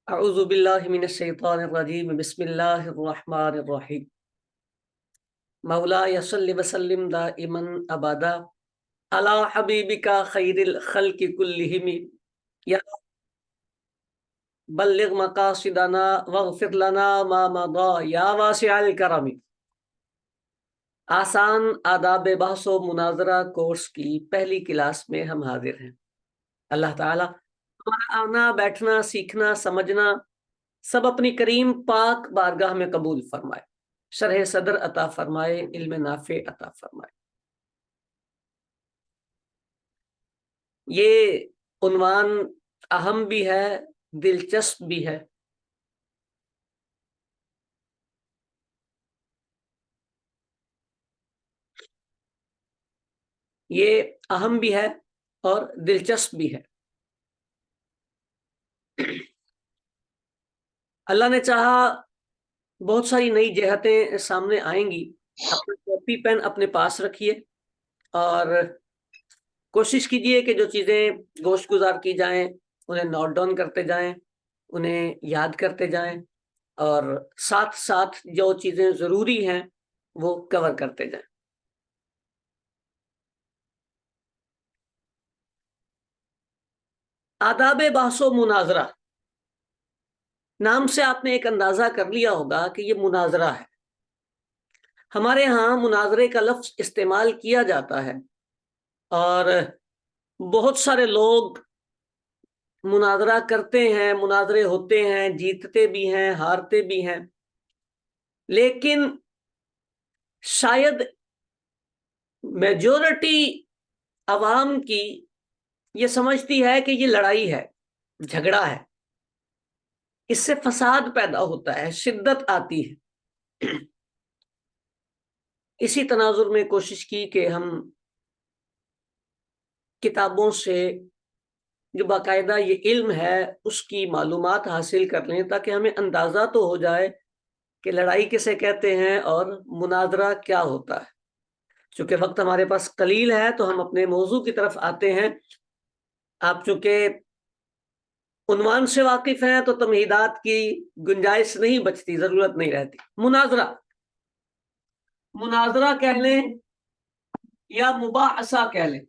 اعوذ باللہ من الشیطان الرجیم بسم اللہ الرحمن الرحیم مولاي صل وسلم دائما ابدا علی حبیبک خیر الخلق کلہم یا بلغ مقاصدنا واغفر لنا ما مضى یا واسع الکرم۔ آسان آداب بحث و مناظرہ کورس کی پہلی کلاس میں ہم حاضر ہیں۔ اللہ تعالی ہمارا آنا بیٹھنا سیکھنا سمجھنا سب اپنی کریم پاک بارگاہ میں قبول فرمائے، شرح صدر عطا فرمائے، علم نافع عطا فرمائے۔ یہ عنوان اہم بھی ہے، دلچسپ بھی ہے۔ یہ اہم بھی ہے اور دلچسپ بھی ہے۔ اللہ نے چاہا بہت ساری نئی جہتیں سامنے آئیں گی۔ اپنا کاپی پین اپنے پاس رکھیے اور کوشش کیجئے کہ جو چیزیں گوش گزار کی جائیں انہیں نوٹ ڈاؤن کرتے جائیں، انہیں یاد کرتے جائیں، اور ساتھ ساتھ جو چیزیں ضروری ہیں وہ کور کرتے جائیں۔ آداب بحث و مناظرہ، نام سے آپ نے ایک اندازہ کر لیا ہوگا کہ یہ مناظرہ ہے۔ ہمارے ہاں مناظرے کا لفظ استعمال کیا جاتا ہے اور بہت سارے لوگ مناظرہ کرتے ہیں، مناظرے ہوتے ہیں، جیتتے بھی ہیں ہارتے بھی ہیں، لیکن شاید میجورٹی عوام کی یہ سمجھتی ہے کہ یہ لڑائی ہے، جھگڑا ہے، اس سے فساد پیدا ہوتا ہے، شدت آتی ہے۔ اسی تناظر میں کوشش کی کہ ہم کتابوں سے جو باقاعدہ یہ علم ہے اس کی معلومات حاصل کر لیں، تاکہ ہمیں اندازہ تو ہو جائے کہ لڑائی کسے کہتے ہیں اور مناظرہ کیا ہوتا ہے۔ چونکہ وقت ہمارے پاس قلیل ہے تو ہم اپنے موضوع کی طرف آتے ہیں۔ آپ چونکہ عنوان سے واقف ہیں تو تمہیدات کی گنجائش نہیں بچتی، ضرورت نہیں رہتی۔ مناظرہ کہہ لیں یا مباحثہ کہہ لیں،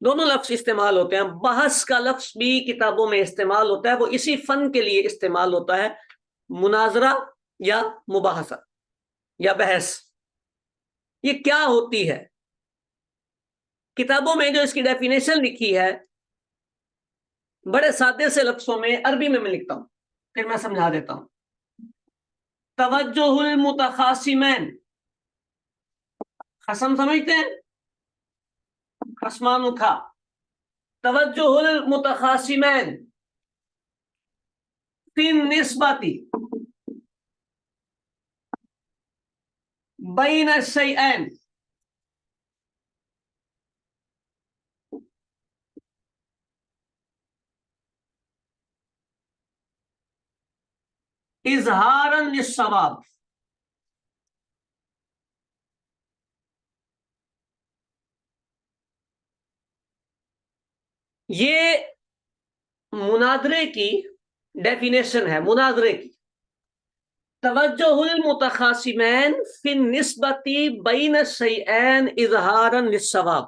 دونوں لفظ استعمال ہوتے ہیں۔ بحث کا لفظ بھی کتابوں میں استعمال ہوتا ہے، وہ اسی فن کے لیے استعمال ہوتا ہے، مناظرہ یا مباحثہ یا بحث۔ یہ کیا ہوتی ہے؟ کتابوں میں جو اس کی ڈیفینیشن لکھی ہے بڑے سادے سے لفظوں میں، عربی میں لکھتا ہوں، پھر میں سمجھا دیتا ہوں۔ توجہ المتخاصمین، خصم سمجھتے ہیں؟ خصمان کھا، توجہ المتخاصمین فی النسبۃ بین الشیئین، اظہارا للصواب۔ یہ مناظرے کی ڈیفینیشن ہے، مناظرے کی۔ توجہ المتخاصمین فی النسبۃ بین الشیئین اظہارا للصواب۔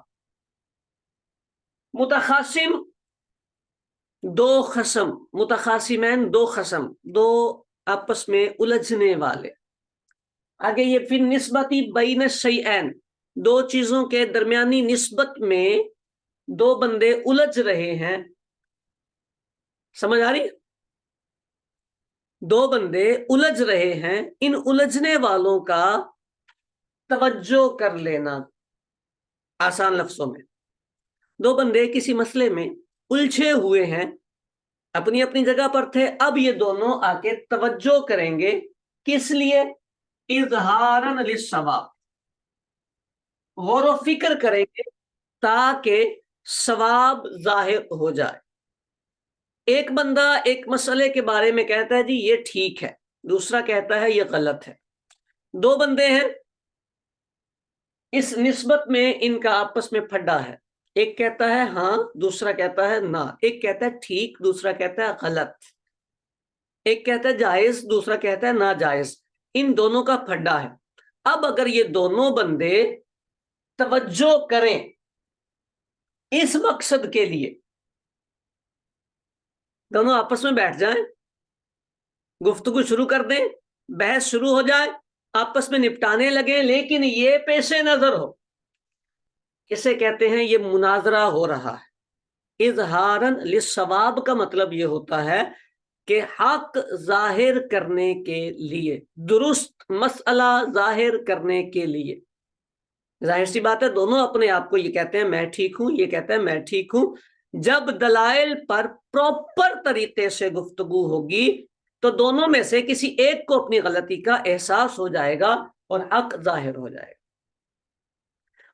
متخاصم دو خصم، متخاصمین دو خصم، دو آپس میں الجھنے والے۔ آگے یہ فی النسبۃ بین الشیئین، دو چیزوں کے درمیانی نسبت میں دو بندے الجھ رہے ہیں۔ سمجھ آ رہی؟ دو بندے الجھ رہے ہیں، ان الجھنے والوں کا توجہ کر لینا۔ آسان لفظوں میں، دو بندے کسی مسئلے میں الجھے ہوئے ہیں، اپنی اپنی جگہ پر تھے، اب یہ دونوں آ کے توجہ کریں گے، کس لیے؟ اظہارا للصواب، غور و فکر کریں گے تاکہ ثواب ظاہر ہو جائے۔ ایک بندہ ایک مسئلے کے بارے میں کہتا ہے جی یہ ٹھیک ہے، دوسرا کہتا ہے یہ غلط ہے، دو بندے ہیں، اس نسبت میں ان کا آپس میں پھڈا ہے، ایک کہتا ہے ہاں، دوسرا کہتا ہے نہ، ایک کہتا ہے ٹھیک، دوسرا کہتا ہے غلط، ایک کہتا ہے جائز، دوسرا کہتا ہے ناجائز، ان دونوں کا پھڈا ہے۔ اب اگر یہ دونوں بندے توجہ کریں اس مقصد کے لیے، دونوں آپس میں بیٹھ جائیں، گفتگو شروع کر دیں، بحث شروع ہو جائے، آپس میں نپٹانے لگیں، لیکن یہ پیش نظر ہو، اسے کہتے ہیں یہ مناظرہ ہو رہا ہے۔ اظہاراً للصواب کا مطلب یہ ہوتا ہے کہ حق ظاہر کرنے کے لیے، درست مسئلہ ظاہر کرنے کے لیے۔ ظاہر سی بات ہے دونوں اپنے آپ کو یہ کہتے ہیں میں ٹھیک ہوں، یہ کہتا ہے میں ٹھیک ہوں۔ جب دلائل پر پراپر طریقے سے گفتگو ہوگی تو دونوں میں سے کسی ایک کو اپنی غلطی کا احساس ہو جائے گا اور حق ظاہر ہو جائے گا۔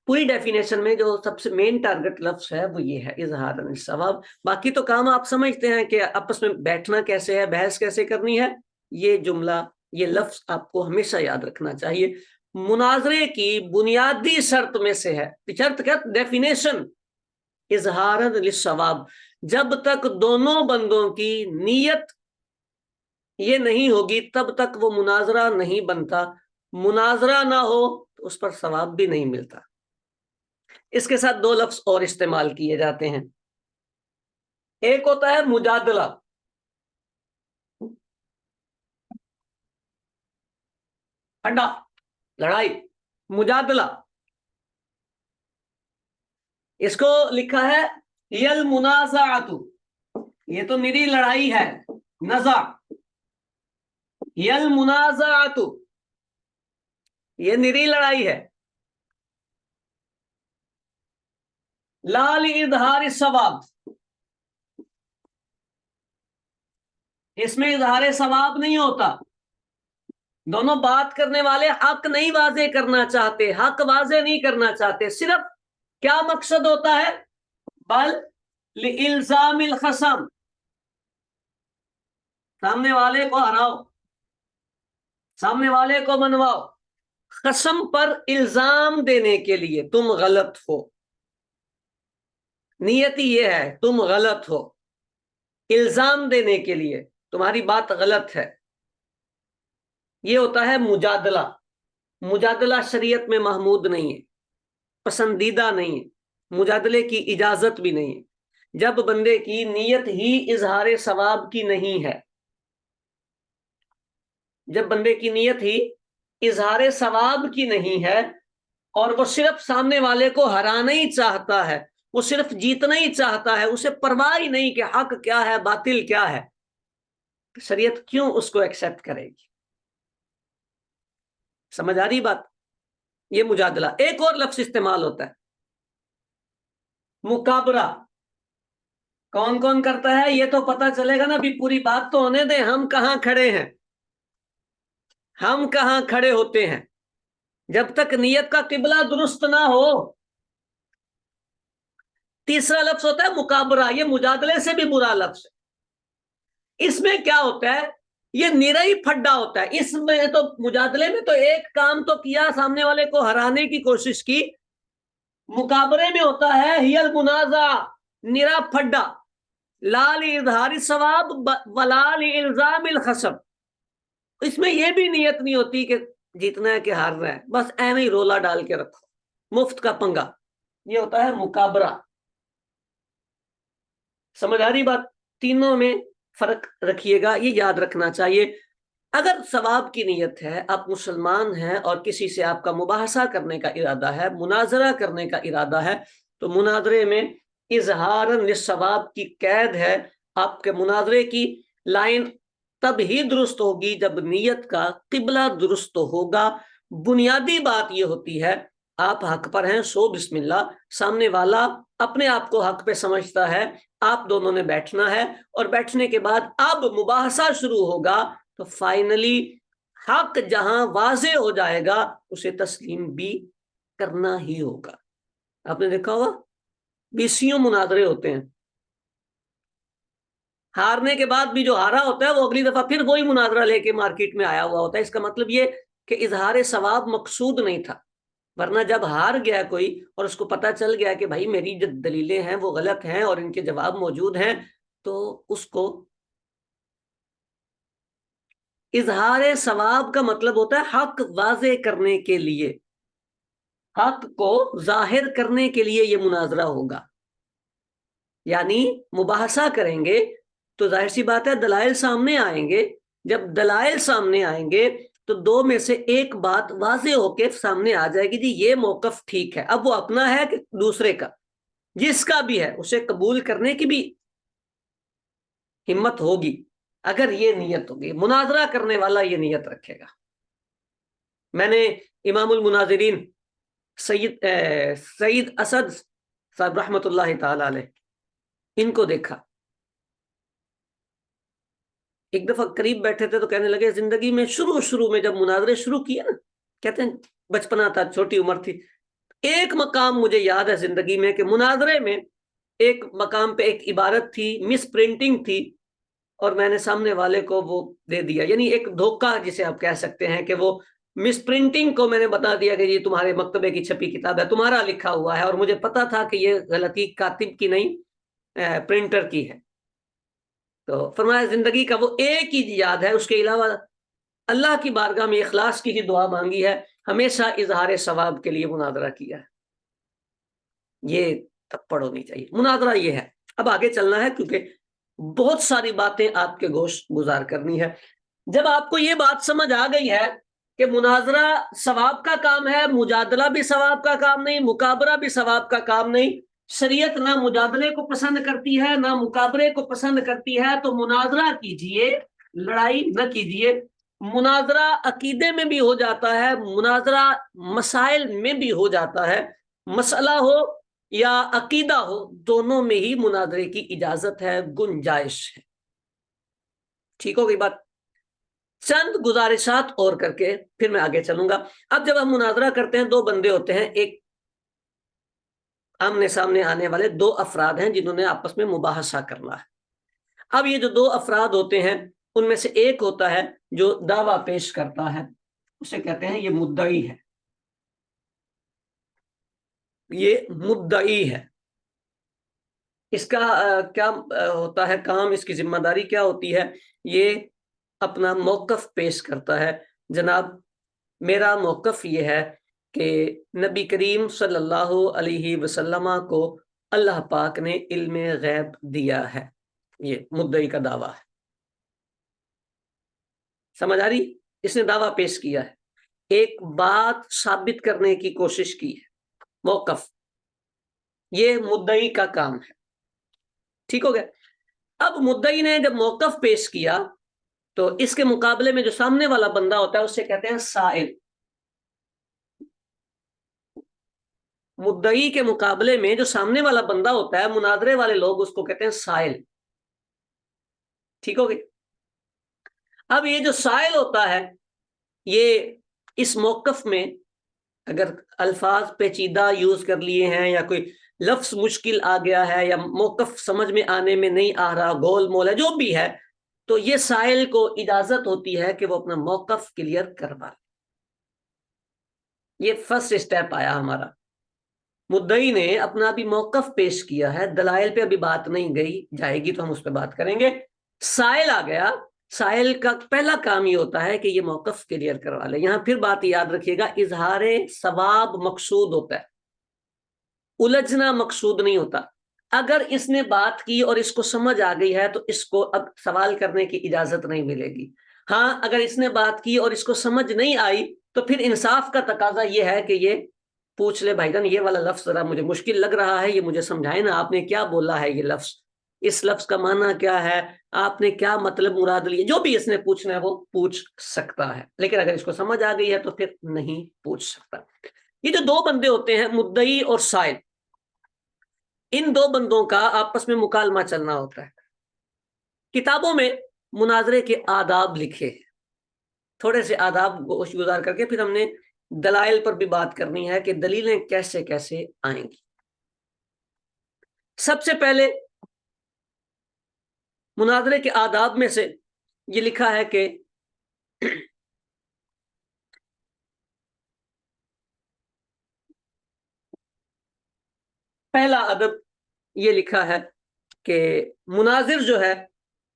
پوری ڈیفینیشن میں جو سب سے مین ٹارگٹ لفظ ہے وہ یہ ہے اظہار الصواب۔ باقی تو کام آپ سمجھتے ہیں کہ آپس میں بیٹھنا کیسے ہے، بحث کیسے کرنی ہے۔ یہ جملہ، یہ لفظ آپ کو ہمیشہ یاد رکھنا چاہیے۔ مناظرے کی بنیادی شرط میں سے ہے، شرط کیا؟ ڈیفینیشن اظہار الصواب۔ جب تک دونوں بندوں کی نیت یہ نہیں ہوگی تب تک وہ مناظرہ نہیں بنتا۔ مناظرہ نہ ہو تو اس پر ثواب بھی نہیں ملتا۔ اس کے ساتھ دو لفظ اور استعمال کیے جاتے ہیں، ایک ہوتا ہے مجادلہ، اڈا، لڑائی، مجادلہ۔ اس کو لکھا ہے یل منازعۃ، یہ تو نری لڑائی ہے، نزع، یل منازعۃ یہ نری لڑائی ہے۔ لا لإظہار الصواب، اس میں اظہار ثواب نہیں ہوتا۔ دونوں بات کرنے والے حق نہیں واضح کرنا چاہتے، حق واضح نہیں کرنا چاہتے، صرف کیا مقصد ہوتا ہے؟ بل لإلزام الخصم، سامنے والے کو ہراؤ، سامنے والے کو منواؤ، خصم پر الزام دینے کے لیے تم غلط ہو، نیت یہ ہے تم غلط ہو، الزام دینے کے لیے تمہاری بات غلط ہے، یہ ہوتا ہے مجادلہ۔ مجادلہ شریعت میں محمود نہیں ہے، پسندیدہ نہیں ہے، مجادلے کی اجازت بھی نہیں ہے جب بندے کی نیت ہی اظہار ثواب کی نہیں ہے۔ جب بندے کی نیت ہی اظہار ثواب کی نہیں ہے اور وہ صرف سامنے والے کو ہرانا ہی چاہتا ہے، وہ صرف جیتنا ہی چاہتا ہے، اسے پرواہ ہی نہیں کہ حق کیا ہے باطل کیا ہے، شریعت کیوں اس کو ایکسپٹ کرے گی؟ سمجھ آ رہی بات؟ یہ مجادلہ۔ ایک اور لفظ استعمال ہوتا ہے مکابرہ۔ کون کون کرتا ہے یہ تو پتا چلے گا نا، بھی پوری بات تو ہونے دیں، ہم کہاں کھڑے ہیں، ہم کہاں کھڑے ہوتے ہیں۔ جب تک نیت کا قبلہ درست نہ ہو۔ تیسرا لفظ ہوتا ہے مکابرہ، یہ مجادلے سے بھی برا لفظ ہے۔ اس میں کیا ہوتا ہے؟ یہ نرا ہی پھڈا ہوتا ہے۔ اس میں تو مجادلے میں تو ایک کام تو کیا، سامنے والے کو ہرانے کی کوشش کی، مقابلے میں ہوتا ہے ہی المنازع، نرا پھڈا، لا لإظہار الثواب ولا لإلزام الخصم۔ اس میں یہ بھی نیت نہیں ہوتی کہ جیتنا ہے کہ ہارنا ہے، بس ایویں ہی رولا ڈال کے رکھو، مفت کا پنگا، یہ ہوتا ہے مکابرہ۔ سمجھ آ رہی بات؟ تینوں میں فرق رکھیے گا، یہ یاد رکھنا چاہیے۔ اگر ثواب کی نیت ہے، آپ مسلمان ہیں اور کسی سے آپ کا مباحثہ کرنے کا ارادہ ہے، مناظرہ کرنے کا ارادہ ہے، تو مناظرے میں اظہار للثواب کی قید ہے۔ آپ کے مناظرے کی لائن تب ہی درست ہوگی جب نیت کا قبلہ درست ہوگا۔ بنیادی بات یہ ہوتی ہے آپ حق پر ہیں، سو بسم اللہ، سامنے والا اپنے آپ کو حق پہ سمجھتا ہے، آپ دونوں نے بیٹھنا ہے، اور بیٹھنے کے بعد اب مباحثہ شروع ہوگا تو فائنلی حق جہاں واضح ہو جائے گا اسے تسلیم بھی کرنا ہی ہوگا۔ آپ نے دیکھا ہوگا 20 مناظرے ہوتے ہیں، ہارنے کے بعد بھی جو ہارا ہوتا ہے وہ اگلی دفعہ پھر وہی مناظرہ لے کے مارکیٹ میں آیا ہوا ہوتا ہے۔ اس کا مطلب یہ کہ اظہار ثواب مقصود نہیں تھا، ورنہ جب ہار گیا کوئی اور اس کو پتا چل گیا کہ بھائی میری جو دلیلیں ہیں وہ غلط ہیں اور ان کے جواب موجود ہیں، تو اس کو اظہار ثواب کا مطلب ہوتا ہے حق واضح کرنے کے لیے، حق کو ظاہر کرنے کے لیے یہ مناظرہ ہوگا. یعنی مباحثہ کریں گے تو ظاہر سی بات ہے دلائل سامنے آئیں گے. جب دلائل سامنے آئیں گے تو دو میں سے ایک بات واضح ہو کے سامنے آ جائے گی، جی یہ موقف ٹھیک ہے. اب وہ اپنا ہے کہ دوسرے کا، جس کا بھی ہے اسے قبول کرنے کی بھی ہمت ہوگی اگر یہ نیت ہوگی. مناظرہ کرنے والا یہ نیت رکھے گا. میں نے امام المناظرین سعید اسد صاحب رحمۃ اللہ تعالی علیہ ان کو دیکھا. ایک دفعہ قریب بیٹھے تھے تو کہنے لگے زندگی میں شروع میں جب مناظرے شروع کیے نا، کہتے ہیں بچپنا تھا، چھوٹی عمر تھی، ایک مقام مجھے یاد ہے زندگی میں کہ مناظرے میں ایک مقام پہ ایک عبارت تھی، مس پرنٹنگ تھی، اور میں نے سامنے والے کو وہ دے دیا. یعنی ایک دھوکہ جسے آپ کہہ سکتے ہیں کہ وہ مس پرنٹنگ کو میں نے بتا دیا کہ یہ تمہارے مکتبے کی چھپی کتاب ہے، تمہارا لکھا ہوا ہے، اور مجھے پتا تھا کہ یہ غلطی کاتب کی نہیں پرنٹر کی ہے. تو فرمایا زندگی کا وہ ایک ہی یاد ہے، اس کے علاوہ اللہ کی بارگاہ میں اخلاص کی ہی دعا مانگی ہے، ہمیشہ اظہار ثواب کے لیے مناظرہ کیا ہے. یہ تھپڑ ہونی چاہیے. مناظرہ یہ ہے. اب آگے چلنا ہے کیونکہ بہت ساری باتیں آپ کے گوش گزار کرنی ہے. جب آپ کو یہ بات سمجھ آ گئی ہے کہ مناظرہ ثواب کا کام ہے، مجادلہ بھی ثواب کا کام نہیں، مقابلہ بھی ثواب کا کام نہیں، شریعت نہ مجادلے کو پسند کرتی ہے نہ مقابلے کو پسند کرتی ہے، تو مناظرہ کیجئے، لڑائی نہ کیجئے. مناظرہ عقیدے میں بھی ہو جاتا ہے، مناظرہ مسائل میں بھی ہو جاتا ہے. مسئلہ ہو یا عقیدہ ہو، دونوں میں ہی مناظرے کی اجازت ہے، گنجائش ہے. ٹھیک ہو گئی بات؟ چند گزارشات اور کر کے پھر میں آگے چلوں گا. اب جب ہم مناظرہ کرتے ہیں، دو بندے ہوتے ہیں، ایک آمنے سامنے آنے والے دو افراد ہیں جنہوں نے آپس میں مباحثہ کرنا ہے. اب یہ جو دو افراد ہوتے ہیں ان میں سے ایک ہوتا ہے جو دعویٰ پیش کرتا ہے، اسے کہتے ہیں یہ مدعی ہے. یہ مدعی ہے. اس کا کیا ہوتا ہے کام، اس کی ذمہ داری کیا ہوتی ہے؟ یہ اپنا موقف پیش کرتا ہے. جناب میرا موقف یہ ہے کہ نبی کریم صلی اللہ علیہ وسلم کو اللہ پاک نے علم غیب دیا ہے. یہ مدعی کا دعویٰ ہے. سمجھ آ رہی؟ اس نے دعویٰ پیش کیا ہے، ایک بات ثابت کرنے کی کوشش کی ہے. موقف یہ مدعی کا کام ہے. ٹھیک ہو گیا؟ اب مدعی نے جب موقف پیش کیا تو اس کے مقابلے میں جو سامنے والا بندہ ہوتا ہے اسے کہتے ہیں سائل. مدعی کے مقابلے میں جو سامنے والا بندہ ہوتا ہے، مناظرے والے لوگ اس کو کہتے ہیں سائل. ٹھیک ہو گئی؟ اب یہ جو سائل ہوتا ہے، یہ اس موقف میں اگر الفاظ پیچیدہ یوز کر لیے ہیں یا کوئی لفظ مشکل آ گیا ہے یا موقف سمجھ میں آنے میں نہیں آ رہا، گول مول ہے، جو بھی ہے، تو یہ سائل کو اجازت ہوتی ہے کہ وہ اپنا موقف کلیئر کروا لے. یہ فرسٹ اسٹیپ آیا ہمارا. مدعی نے اپنا بھی موقف پیش کیا ہے، دلائل پہ ابھی بات نہیں گئی، جائے گی تو ہم اس پہ بات کریں گے. سائل آ گیا. سائل کا پہلا کام یہ ہوتا ہے کہ یہ موقف کلیئر کروا لے. یہاں پھر بات یاد رکھیے گا، اظہار ثواب مقصود ہوتا ہے، الجھنا مقصود نہیں ہوتا. اگر اس نے بات کی اور اس کو سمجھ آ گئی ہے تو اس کو اب سوال کرنے کی اجازت نہیں ملے گی. ہاں اگر اس نے بات کی اور اس کو سمجھ نہیں آئی تو پھر انصاف کا تقاضا یہ ہے کہ یہ پوچھ لے، بھائی جان یہ والا لفظ ذرا مجھے مشکل لگ رہا ہے، یہ مجھے سمجھائے نا، آپ نے کیا بولا ہے، یہ لفظ، اس لفظ کا معنی کیا ہے، آپ نے کیا مطلب مراد لیے. جو بھی اس نے پوچھنا ہے وہ پوچھ سکتا ہے، لیکن اگر اس کو سمجھ آ گئی ہے تو پھر نہیں پوچھ سکتا. یہ جو دو بندے ہوتے ہیں، مدعی اور سائل، ان دو بندوں کا آپس میں مکالمہ چلنا ہوتا ہے. کتابوں میں مناظرے کے آداب لکھے ہیں. تھوڑے سے آداب گوش گزار کر کے پھر ہم نے دلائل پر بھی بات کرنی ہے کہ دلیلیں کیسے کیسے آئیں گی. سب سے پہلے مناظرے کے آداب میں سے یہ لکھا ہے کہ پہلا ادب یہ لکھا ہے کہ مناظر جو ہے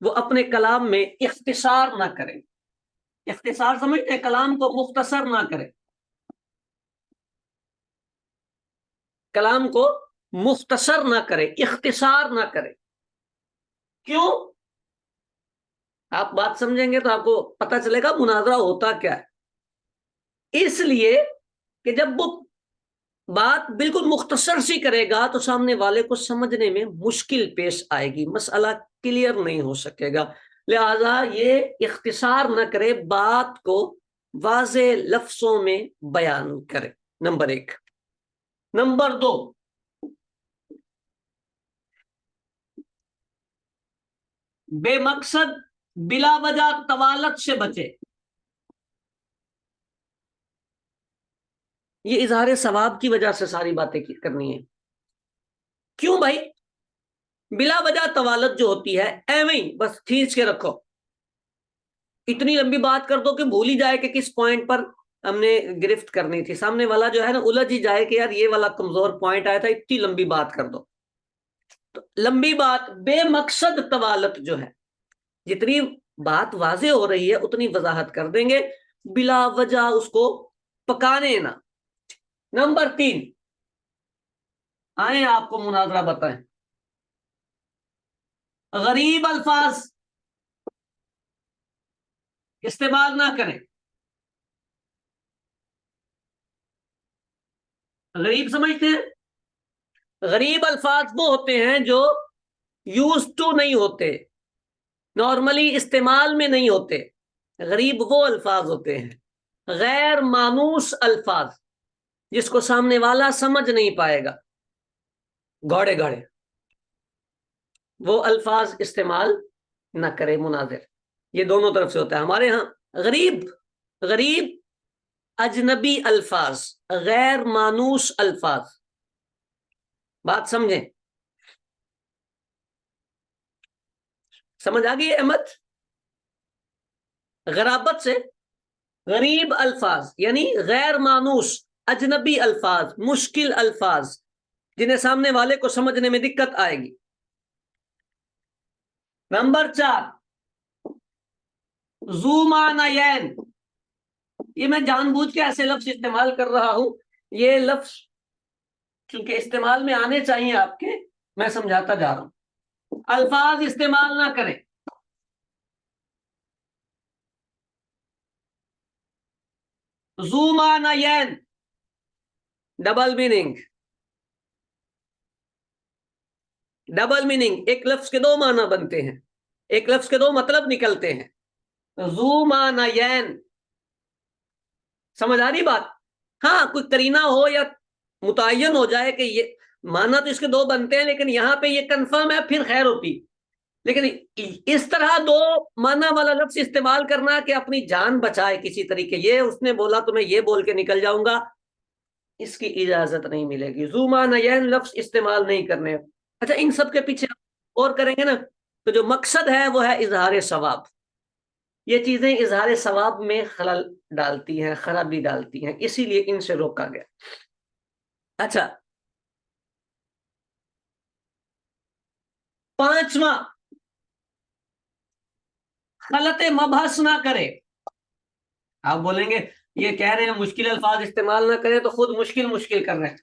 وہ اپنے کلام میں اختصار نہ کرے. اختصار سمجھتے ہیں؟ کلام کو مختصر نہ کرے، کلام کو مختصر نہ کرے، اختصار نہ کرے. کیوں؟ آپ بات سمجھیں گے تو آپ کو پتہ چلے گا مناظرہ ہوتا کیا ہے. اس لیے کہ جب وہ بات بالکل مختصر سی کرے گا تو سامنے والے کو سمجھنے میں مشکل پیش آئے گی، مسئلہ کلیئر نہیں ہو سکے گا. لہذا یہ اختصار نہ کرے، بات کو واضح لفظوں میں بیان کرے. نمبر 1. نمبر 2، بے مقصد بلا وجہ طوالت سے بچے. یہ اظہار ثواب کی وجہ سے ساری باتیں کرنی ہے. کیوں بھائی؟ بلا وجہ طوالت جو ہوتی ہے ایویں ہی بس کھینچ کے رکھو، اتنی لمبی بات کر دو کہ بھول ہی جائے کہ کس پوائنٹ پر ہم نے گرفت کرنی تھی. سامنے والا جو ہے نا الجھ ہی جائے کہ یار یہ والا کمزور پوائنٹ آیا تھا، اتنی لمبی بات کر دو. تو لمبی بات، بے مقصد طوالت جو ہے، جتنی بات واضح ہو رہی ہے اتنی وضاحت کر دیں گے، بلا وجہ اس کو پکانے نہ. نمبر 3، آئیں آپ کو مناظرہ بتائیں. غریب الفاظ استعمال نہ کریں. غریب سمجھتے ہیں؟ غریب الفاظ وہ ہوتے ہیں جو یوز ٹو نہیں ہوتے، نارملی استعمال میں نہیں ہوتے. غریب وہ الفاظ ہوتے ہیں، غیر مانوس الفاظ، جس کو سامنے والا سمجھ نہیں پائے گا، گھوڑے گھوڑے، وہ الفاظ استعمال نہ کرے مناظر. یہ دونوں طرف سے ہوتا ہے. ہمارے ہاں غریب اجنبی الفاظ، غیر مانوس الفاظ. بات سمجھیں؟ سمجھ آ گئی احمد؟ غرابت سے غریب الفاظ یعنی غیر مانوس، اجنبی الفاظ، مشکل الفاظ، جنہیں سامنے والے کو سمجھنے میں دقت آئے گی. نمبر 4، ذو معنیین. یہ میں جان بوجھ کے ایسے لفظ استعمال کر رہا ہوں، یہ لفظ کیونکہ استعمال میں آنے چاہیے آپ کے، میں سمجھاتا جا رہا ہوں. الفاظ استعمال نہ کریں. ذو معنیین، ڈبل میننگ. ڈبل میننگ، ایک لفظ کے دو معنی بنتے ہیں، ایک لفظ کے دو مطلب نکلتے ہیں. ذو معنیین، سمجھ آ رہی بات؟ ہاں کوئی قرینہ ہو یا متعین ہو جائے کہ یہ معنی تو اس کے دو بنتے ہیں لیکن یہاں پہ یہ کنفرم ہے، پھر خیر ہوتی. لیکن اس طرح دو معنی والا لفظ استعمال کرنا کہ اپنی جان بچائے کسی طریقے، یہ اس نے بولا تو میں یہ بول کے نکل جاؤں گا، اس کی اجازت نہیں ملے گی. ذو معنیین لفظ استعمال نہیں کرنے. اچھا ان سب کے پیچھے اور کریں گے نا، تو جو مقصد ہے وہ ہے اظہار ثواب. یہ چیزیں اظہار ثواب میں خلل ڈالتی ہیں، خرابی ڈالتی ہیں، اسی لیے ان سے روکا گیا. اچھا 5واں، غلط مبحث نہ کرے. آپ بولیں گے یہ کہہ رہے ہیں مشکل الفاظ استعمال نہ کرے تو خود مشکل کر رہے ہیں.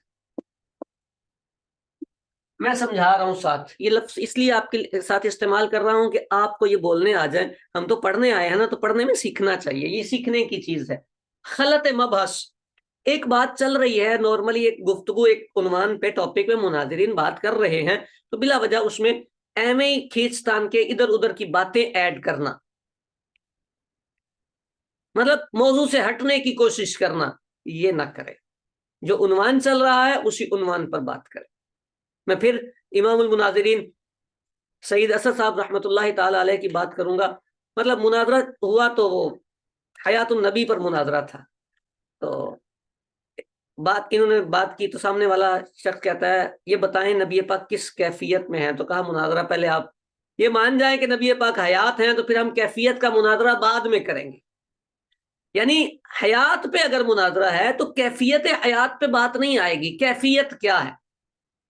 میں سمجھا رہا ہوں ساتھ، یہ لفظ اس لیے آپ کے ساتھ استعمال کر رہا ہوں کہ آپ کو یہ بولنے آ جائے. ہم تو پڑھنے آئے ہیں نا، تو پڑھنے میں سیکھنا چاہیے، یہ سیکھنے کی چیز ہے. غلط مبحث، ایک بات چل رہی ہے نارملی، ایک گفتگو ایک عنوان پہ ٹاپک پہ مناظرین بات کر رہے ہیں، تو بلا وجہ اس میں ایویں کھینچتان کے ادھر ادھر کی باتیں ایڈ کرنا، مطلب موضوع سے ہٹنے کی کوشش کرنا، یہ نہ کرے. جو عنوان چل رہا ہے اسی عنوان پر بات کرے. میں پھر امام المناظرین سید اسد صاحب رحمۃ اللہ تعالی علیہ کی بات کروں گا. مطلب مناظرہ ہوا تو وہ حیات النبی پر مناظرہ تھا، تو انہوں نے بات کی تو سامنے والا شخص کہتا ہے یہ بتائیں نبی پاک کس کیفیت میں ہیں. تو کہا مناظرہ پہلے آپ یہ مان جائیں کہ نبی پاک حیات ہیں، تو پھر ہم کیفیت کا مناظرہ بعد میں کریں گے. یعنی حیات پہ اگر مناظرہ ہے تو کیفیت حیات پہ بات نہیں آئے گی، کیفیت کیا ہے.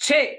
6,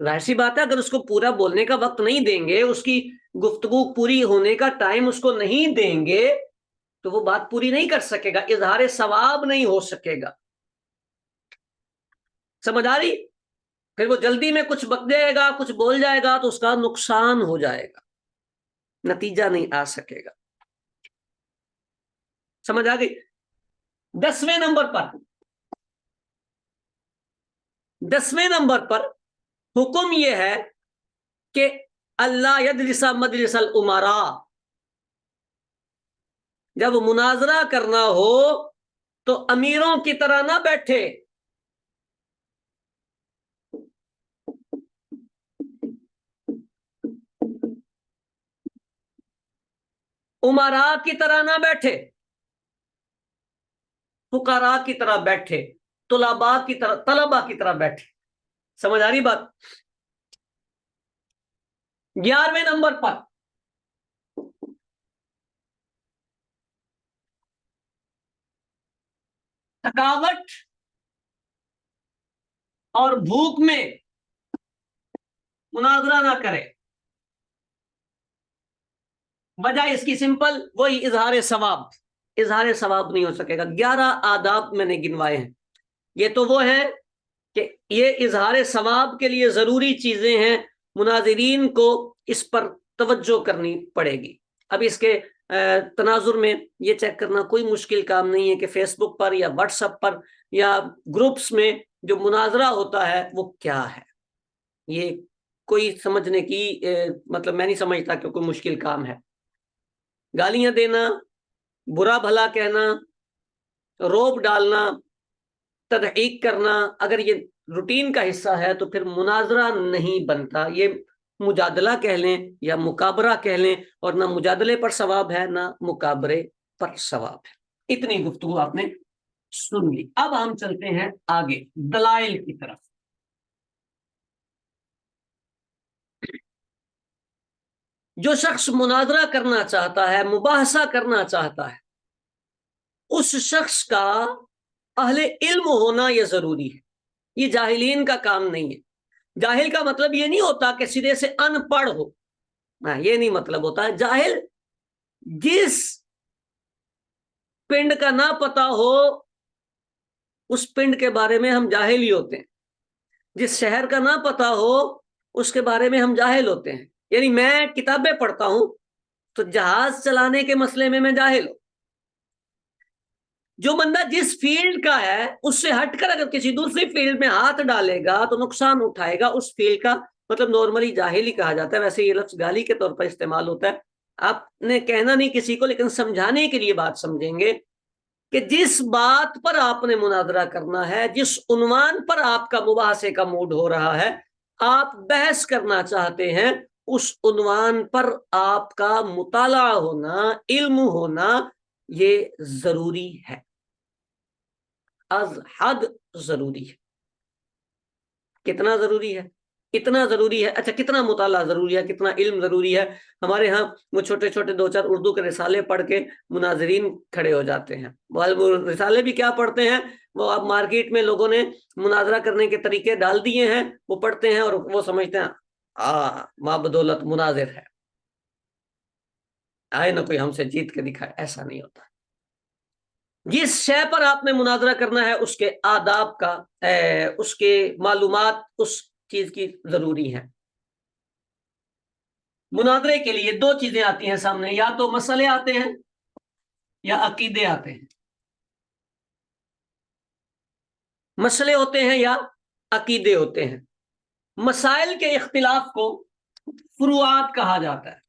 ظاہر سی بات ہے اگر اس کو پورا بولنے کا وقت نہیں دیں گے، اس کی گفتگو پوری ہونے کا ٹائم اس کو نہیں دیں گے، تو وہ بات پوری نہیں کر سکے گا، اظہار ثواب نہیں ہو سکے گا. سمجھ آ رہی؟ پھر وہ جلدی میں کچھ بک جائے گا، کچھ بول جائے گا تو اس کا نقصان ہو جائے گا، نتیجہ نہیں آ سکے گا. سمجھ آ گئی؟ 10ویں نمبر پر حکم یہ ہے کہ اللہ یجلس مجلس الامراء، جب مناظرہ کرنا ہو تو امیروں کی طرح نہ بیٹھے، امراء کی طرح نہ بیٹھے، فقراء کی طرح بیٹھے، طلباء کی طرح بیٹھے. سمجھ آ رہی بات؟ 11ویں نمبر پر تھکاوٹ اور بھوک میں مناظرہ نہ کرے. وجہ اس کی سمپل، وہی اظہار ثواب. اظہار ثواب نہیں ہو سکے گا. 11 آداب میں نے گنوائے ہیں. یہ تو وہ ہے کہ یہ اظہار ثواب کے لیے ضروری چیزیں ہیں، مناظرین کو اس پر توجہ کرنی پڑے گی. اب اس کے تناظر میں یہ چیک کرنا کوئی مشکل کام نہیں ہے کہ فیس بک پر یا واٹس ایپ پر یا گروپس میں جو مناظرہ ہوتا ہے وہ کیا ہے. یہ کوئی سمجھنے کی مطلب میں نہیں سمجھتا کہ کوئی مشکل کام ہے. گالیاں دینا، برا بھلا کہنا، روب ڈالنا، تضحیق کرنا، اگر یہ روٹین کا حصہ ہے تو پھر مناظرہ نہیں بنتا. یہ مجادلہ کہہ لیں یا مکابرہ کہہ لیں، اور نہ مجادلے پر ثواب ہے نہ مکابرے پر ثواب ہے. اتنی گفتگو آپ نے سن لی. اب ہم چلتے ہیں آگے دلائل کی طرف. جو شخص مناظرہ کرنا چاہتا ہے، مباحثہ کرنا چاہتا ہے، اس شخص کا اہل علم ہونا یہ ضروری ہے. یہ جاہلین کا کام نہیں ہے. جاہل کا مطلب یہ نہیں ہوتا کہ سرے سے ان پڑھ ہو، یہ نہیں مطلب ہوتا ہے. جاہل جس پنڈ کا نہ پتا ہو اس پنڈ کے بارے میں ہم جاہل ہی ہوتے ہیں. جس شہر کا نہ پتا ہو اس کے بارے میں ہم جاہل ہوتے ہیں. یعنی میں کتابیں پڑھتا ہوں تو جہاز چلانے کے مسئلے میں جاہل ہوں. جو بندہ جس فیلڈ کا ہے اس سے ہٹ کر اگر کسی دوسری فیلڈ میں ہاتھ ڈالے گا تو نقصان اٹھائے گا. اس فیلڈ کا مطلب نارملی جاہل ہی کہا جاتا ہے. ویسے یہ لفظ گالی کے طور پر استعمال ہوتا ہے. آپ نے کہنا نہیں کسی کو، لیکن سمجھانے کے لیے بات سمجھیں گے کہ جس بات پر آپ نے مناظرہ کرنا ہے، جس عنوان پر آپ کا مباحثے کا موڈ ہو رہا ہے، آپ بحث کرنا چاہتے ہیں، اس عنوان پر آپ کا مطالعہ ہونا، علم ہونا یہ ضروری ہے، از حد ضروری ہے. کتنا ضروری ہے؟ اتنا ضروری ہے. اچھا کتنا مطالعہ ضروری ہے، کتنا علم ضروری ہے؟ ہمارے ہاں وہ چھوٹے چھوٹے 2-4 اردو کے رسالے پڑھ کے مناظرین کھڑے ہو جاتے ہیں. وہ رسالے بھی کیا پڑھتے ہیں، وہ اب مارکیٹ میں لوگوں نے مناظرہ کرنے کے طریقے ڈال دیے ہیں، وہ پڑھتے ہیں اور وہ سمجھتے ہیں ماں بدولت مناظر ہے، آئے نہ کوئی ہم سے جیت کے دکھائے. ایسا نہیں ہوتا. جس شے پر آپ نے مناظرہ کرنا ہے اس کے آداب کا، اس کے معلومات اس چیز کی ضروری ہے. مناظرے کے لیے 2 چیزیں آتی ہیں سامنے، یا تو مسئلے آتے ہیں یا عقیدے آتے ہیں. مسئلے ہوتے ہیں یا عقیدے ہوتے ہیں. مسائل کے اختلاف کو فروعات کہا جاتا ہے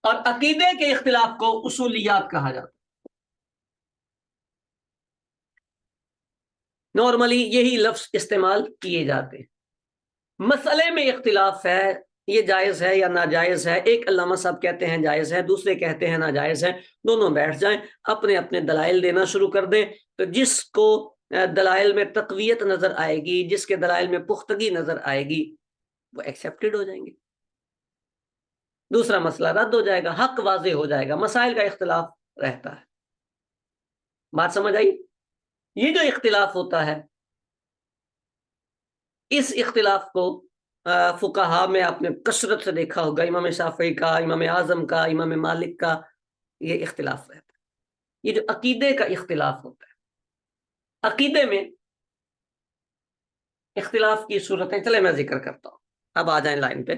اور عقیدے کے اختلاف کو اصولیات کہا جاتا ہے. نارملی یہی لفظ استعمال کیے جاتے ہیں. مسئلے میں اختلاف ہے، یہ جائز ہے یا ناجائز ہے. ایک علامہ صاحب کہتے ہیں جائز ہے، دوسرے کہتے ہیں ناجائز ہے. دونوں بیٹھ جائیں، اپنے اپنے دلائل دینا شروع کر دیں. تو جس کو دلائل میں تقویت نظر آئے گی، جس کے دلائل میں پختگی نظر آئے گی، وہ ایکسیپٹڈ ہو جائیں گے. دوسرا مسئلہ رد ہو جائے گا، حق واضح ہو جائے گا. مسائل کا اختلاف رہتا ہے. بات سمجھ آئی؟ یہ جو اختلاف ہوتا ہے اس اختلاف کو فقہا میں آپ نے کثرت سے دیکھا ہوگا، امام شافعی کا، امام اعظم کا، امام مالک کا یہ اختلاف رہتا ہے۔ یہ جو عقیدے کا اختلاف ہوتا ہے، عقیدے میں اختلاف کی صورتیں چلے میں ذکر کرتا ہوں، اب آ جائیں لائن پہ۔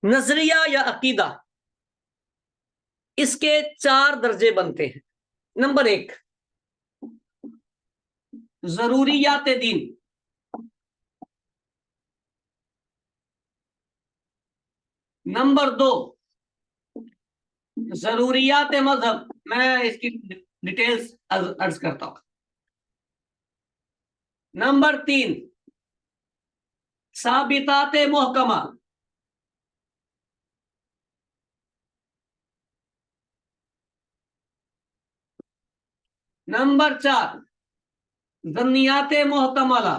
نظریہ یا عقیدہ، اس کے 4 درجے بنتے ہیں۔ نمبر 1 ضروریات دین، نمبر 2 ضروریات مذہب، میں اس کی ڈیٹیلز عرض کرتا ہوں۔ نمبر 3 ثابتات محکمہ، نمبر 4 ظنیات محتملہ،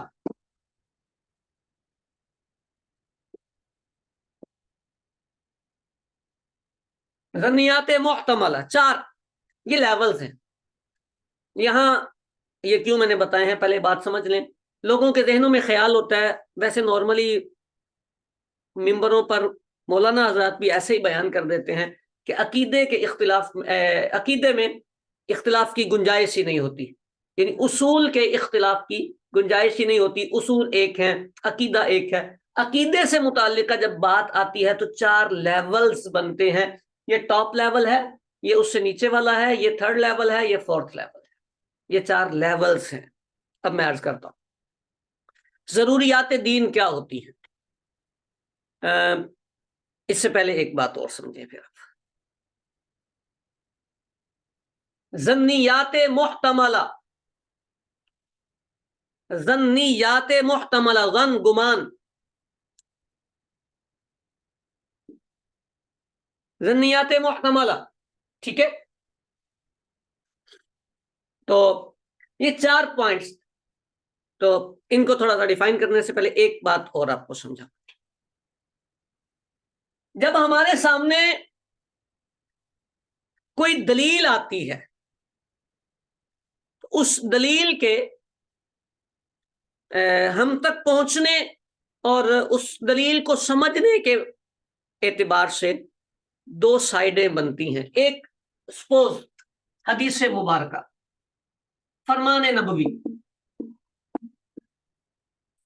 ظنیات محتملہ 4 یہ لیولز ہیں۔ یہاں یہ کیوں میں نے بتائے ہیں، پہلے بات سمجھ لیں۔ لوگوں کے ذہنوں میں خیال ہوتا ہے، ویسے نارملی ممبروں پر مولانا حضرات بھی ایسے ہی بیان کر دیتے ہیں کہ عقیدے کے اختلاف، عقیدے میں اختلاف کی گنجائش ہی نہیں ہوتی، یعنی اصول کے اختلاف کی گنجائش ہی نہیں ہوتی، اصول ایک ہیں، عقیدہ ایک ہے۔ عقیدے سے متعلقہ جب بات آتی ہے تو 4 لیولز بنتے ہیں۔ یہ ٹاپ لیول ہے، یہ اس سے نیچے والا ہے، یہ 3rd لیول ہے، یہ 4th لیول ہے۔ یہ 4 لیولز ہیں۔ اب میں عرض کرتا ہوں ضروریات دین کیا ہوتی ہیں۔ اس سے پہلے ایک بات اور سمجھیں پھر آپ، ظنیات محتملہ، ظنیات محتملہ، ظن گمان، ظنیات محتملہ، ٹھیک ہے۔ تو یہ 4 پوائنٹس، تو ان کو تھوڑا سا ڈیفائن کرنے سے پہلے ایک بات اور آپ کو سمجھا۔ جب ہمارے سامنے کوئی دلیل آتی ہے، اس دلیل کے ہم تک پہنچنے اور اس دلیل کو سمجھنے کے اعتبار سے 2 سائڈیں بنتی ہیں۔ ایک سپوز حدیث مبارکہ، فرمان نبوی،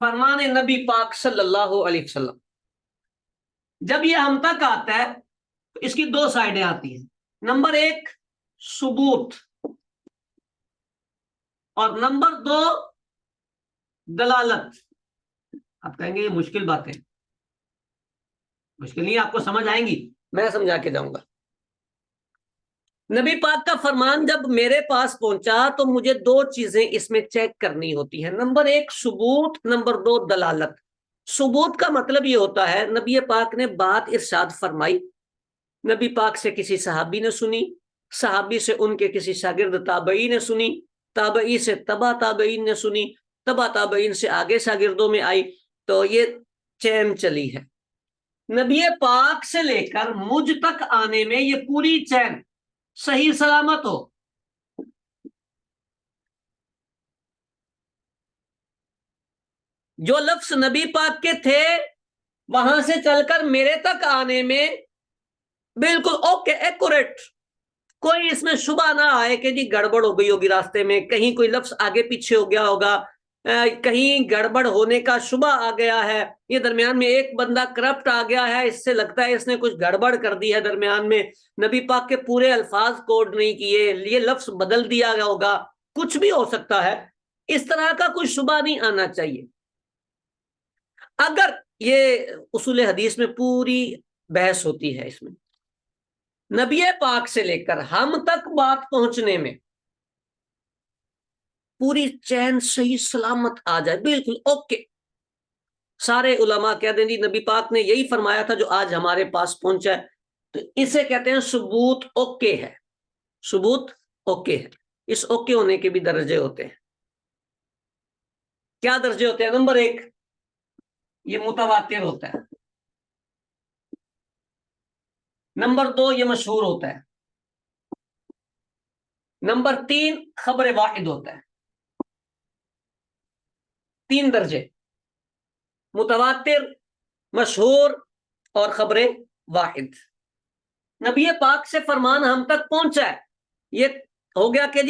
فرمان نبی پاک صلی اللہ علیہ وسلم، جب یہ ہم تک آتا ہے تو اس کی 2 سائڈیں آتی ہیں۔ نمبر 1 ثبوت، اور نمبر 2 دلالت۔ آپ کہیں گے یہ مشکل باتیں، مشکل نہیں، آپ کو سمجھ آئیں گی، میں سمجھا کے جاؤں گا۔ نبی پاک کا فرمان جب میرے پاس پہنچا تو مجھے 2 چیزیں اس میں چیک کرنی ہوتی ہیں۔ نمبر 1 ثبوت، نمبر 2 دلالت۔ ثبوت کا مطلب یہ ہوتا ہے نبی پاک نے بات ارشاد فرمائی، نبی پاک سے کسی صحابی نے سنی، صحابی سے ان کے کسی شاگرد تابعی نے سنی، تابعی سے تبع تابعین نے سنی، تبع تابعین سے آگے شاگردوں میں آئی، تو یہ چین چلی ہے۔ نبی پاک سے لے کر مجھ تک آنے میں یہ پوری چین صحیح سلامت ہو۔ جو لفظ نبی پاک کے تھے وہاں سے چل کر میرے تک آنے میں بالکل اوکے، ایکوریٹ، کوئی اس میں شبہ نہ آئے کہ جی گڑبڑ ہو گئی ہوگی راستے میں، کہیں کوئی لفظ آگے پیچھے ہو گیا ہوگا، کہیں گڑبڑ ہونے کا شبہ آ گیا ہے، یہ درمیان میں ایک بندہ کرپٹ آ گیا ہے، اس سے لگتا ہے اس نے کچھ گڑبڑ کر دی ہے درمیان میں، نبی پاک کے پورے الفاظ کوڈ نہیں کیے، یہ لفظ بدل دیا گیا ہوگا، کچھ بھی ہو سکتا ہے، اس طرح کا کوئی شبہ نہیں آنا چاہیے۔ اگر یہ اصول حدیث میں پوری بحث ہوتی ہے، اس میں نبی پاک سے لے کر ہم تک بات پہنچنے میں پوری چین صحیح سلامت آ جائے، بالکل اوکے، سارے علماء کہتے ہیں جی نبی پاک نے یہی فرمایا تھا جو آج ہمارے پاس پہنچا ہے، تو اسے کہتے ہیں ثبوت اوکے ہے، ثبوت اوکے ہے۔ اس اوکے ہونے کے بھی درجے ہوتے ہیں۔ کیا درجے ہوتے ہیں؟ نمبر 1 یہ متواتر ہوتا ہے، نمبر 2 یہ مشہور ہوتا ہے، نمبر 3 خبر واحد ہوتا ہے. 3 درجے: متواتر، مشہور اور خبر واحد. نبی پاک سے فرمان ہم تک پہنچا ہے، یہ ہو گیا کہ